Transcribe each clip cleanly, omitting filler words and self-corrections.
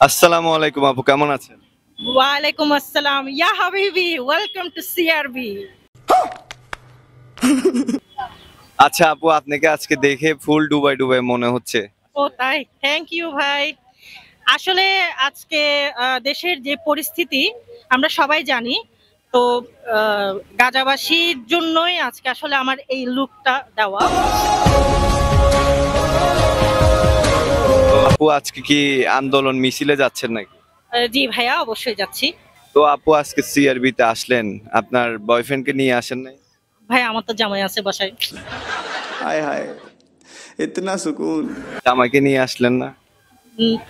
আসসালামু আলাইকুম আপু, কেমন আছেন? ওয়ালাইকুম আসসালাম ইয়া হাবিবি, ওয়েলকাম টু সিআরবি। আচ্ছা আপু, আপনাকে আজকে দেখে ফুল ডুবাই ডুবাই মনে হচ্ছে। ও তাই, থ্যাংক ইউ ভাই। আসলে আজকে দেশের যে পরিস্থিতি আমরা সবাই জানি, তো গাজাবাসীর জন্যই আজকে আসলে আমার এই লুকটা দেওয়া। তো আপু আজকে কি আন্দোলন মিছিলে যাচ্ছেন নাকি? জি ভাইয়া, অবশ্যই যাচ্ছি। তো আপু আজকে সিআরবি তে আসলেন, আপনার বয়ফ্রেন্ডকে নিয়ে আসেন নাই? ভাই আমার তো জামাই আছে বাসায়। हाय हाय इतना सुकून। জামাইকে নিয়ে আসলেন না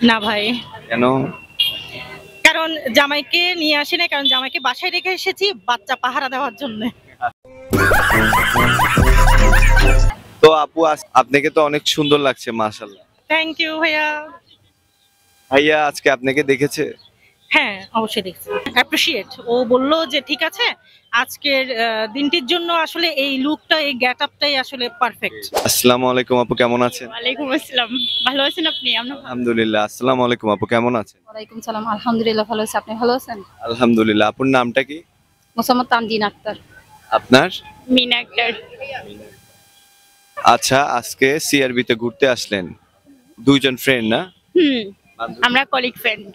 না ভাই, কেন? কারণ জামাইকে নিয়ে আসি না, কারণ জামাইকে বাসায় রেখে এসেছি বাচ্চা পাহারা দেওয়ার জন্য। তো আপু আপনাকে তো অনেক সুন্দর লাগছে মাশাআল্লাহ। থ্যাংক ইউ ভাইয়া। ভাইয়া আজকে আপনাকে দেখেছে? হ্যাঁ অবশ্যই দেখছি, অ্যাপ্রিশিয়েট। ও বললো যে ঠিক আছে, আজকের দিনটির জন্য আসলে এই লুকটা, এই গেট আপটাই আসলে পারফেক্ট। আসসালামু আলাইকুম আপু, কেমন আছেন? ওয়ালাইকুম আসসালাম, ভালো আছেন আপনি? আলহামদুলিল্লাহ। আসসালামু আলাইকুম আপু, কেমন আছেন? ওয়ালাইকুম সালাম, আলহামদুলিল্লাহ ভালো আছি। আপনি ভালো আছেন? আলহামদুলিল্লাহ। আপুর নামটা কি? মোসাম্মদ তানজিন আক্তার। আপনার? মিনা আক্তার। আচ্ছা, আজকে সিআরবি তে ঘুরতে আসলেন, দুইজন ফ্রেন্ড না? আমরা কলিগ ফ্রেন্ড।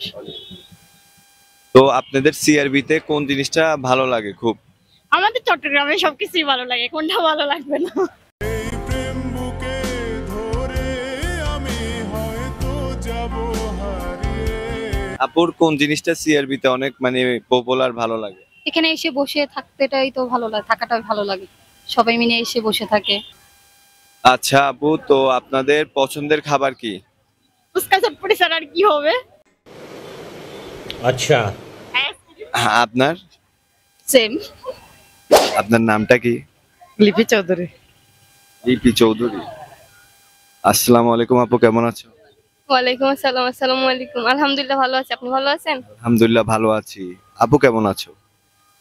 তো আপনাদের সিআরবি তে কোন জিনিসটা ভালো লাগে খুব? আমাদের চট্টগ্রামে সবকিছুই ভালো লাগে, কোনটা ভালো লাগবে না? আপুর কোন জিনিসটা সিআরবি তে অনেক মানে পপুলার ভালো লাগে? এখানে এসে বসে থাকতেটাই তো ভালো লাগে, থাকাটাই ভালো লাগে, সবাই মিলে এসে বসে থাকে। আচ্ছা আপু, তো আপনাদের পছন্দের খাবার কি? ফুচকা চটপটি ছাড়া আর কি হবে? अच्छा আপনার? সেম। আপনার নামটা কি? লিপি চৌধুরী। লিপি চৌধুরী। আসসালামু আলাইকুম আপু, কেমন আছো? ওয়ালাইকুম আসসালাম। আসসালামু আলাইকুম। আলহামদুলিল্লাহ ভালো আছি। আপনি ভালো আছেন? আলহামদুলিল্লাহ ভালো আছি। আপু কেমন আছো?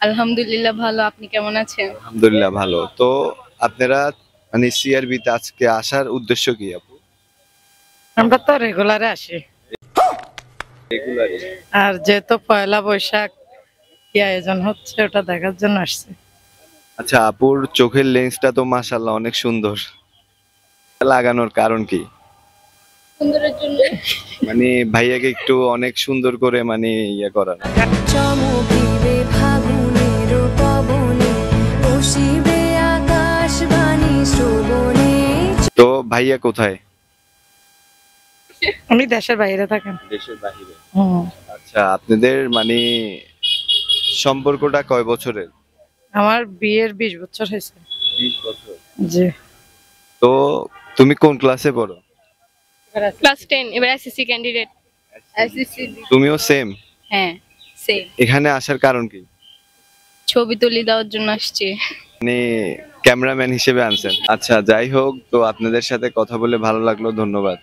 আলহামদুলিল্লাহ ভালো। আপনি কেমন আছেন? আলহামদুলিল্লাহ ভালো। তো আপনারা মানে সিআরবি তে আজকে আসার উদ্দেশ্য কি আপু? আমরা তো রেগুলারে আসি, রেগুলারই। আর যেহেতু পয়লা বৈশাখ কি আয়োজন হচ্ছে ওটা দেখার জন্য আসছি। আচ্ছা, আপুর চোখের লেন্সটা তো মাশাআল্লাহ অনেক সুন্দর, লাগানোর কারণ কি? সুন্দরের জন্য। মানে ভাইয়াকে একটু অনেক সুন্দর করে মানে ইয়ে করার। চমকিবে ফাগুনের পবনে, বসিবে আকাশবাণী শ্রবণে। তো ভাইয়া কোথায়? উনি দেশের বাইরে থাকেন। দেশের বাইরে। আচ্ছা, আপনাদের মানে সম্পর্কটা কয় বছরের? আমার বিয়ের 20 বছর হয়েছে। 20 বছর। জি। তো তুমি কোন ক্লাসে পড়ো? ক্লাস 10, এবার এসএসসি ক্যান্ডিডেট। এসএসসি। তুমিও সেম? হ্যাঁ সেম। এখানে আসার কারণ কি? ছবি তুলি দেওয়ার জন্য আসছি। মানে ক্যামেরাম্যান হিসেবে আনছেন? আচ্ছা, যাই হোক, তো আপনাদের সাথে কথা বলে ভালো লাগলো, ধন্যবাদ।